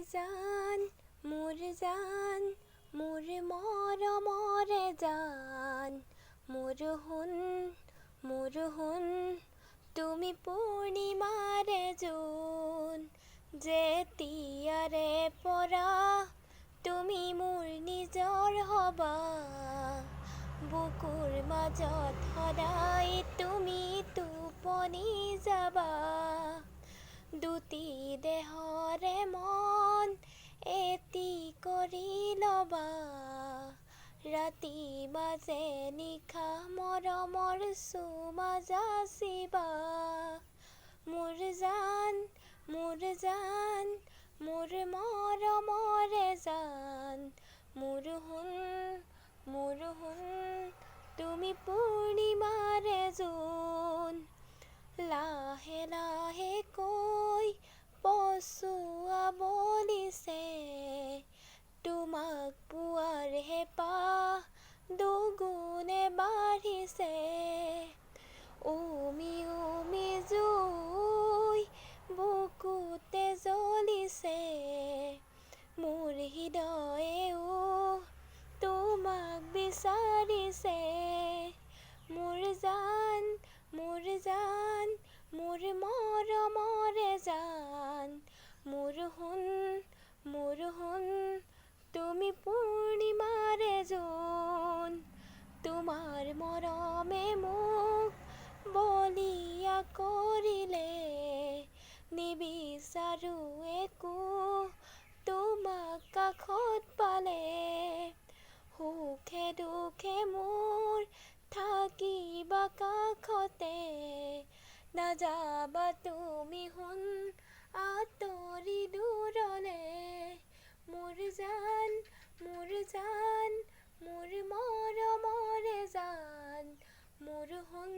জান মোৰ মৰমৰে জান মোৰ শুন তুমি পূৰ্ণিমাৰে জোন যেতিয়াৰে পৰা তুমি মোৰ নিজৰ হবা বুকুৰ মাজত সদায় তুমি টোপনি যাবা দুটি দেহৰে মন এটি কৰি ল'বা ৰাতি মাজে নিশা মৰমৰ চুমা যাচিবা মোৰ জান মোৰ মৰমৰে জান মোৰ শুন তুমি পূৰ্ণিমাৰে জোন লাহে লাহে কৈ পচুৱা বলিছে তোমাক পোৱাৰ হেঁপাহ দুগুণে বাঢ়িছে উমি জুই বুকুতে জ্বলিছে মোৰ হৃদয়েও তোমাক বিচাৰিছে মোৰ জান মোৰ মৰমৰে জান মোৰ শুন তুমি পূৰ্ণিমাৰে জোন তোমাৰ মৰমে মোক বলিয়া কৰিলে নিবিচাৰো একো তোমাক কাষত পালে সুখে দুখে মোৰ থাকিবা কাষতে নাযাবা তুমি শুন আঁতৰি দূৰলে মোৰ জান মোৰ মৰমৰে জান মোৰ শুন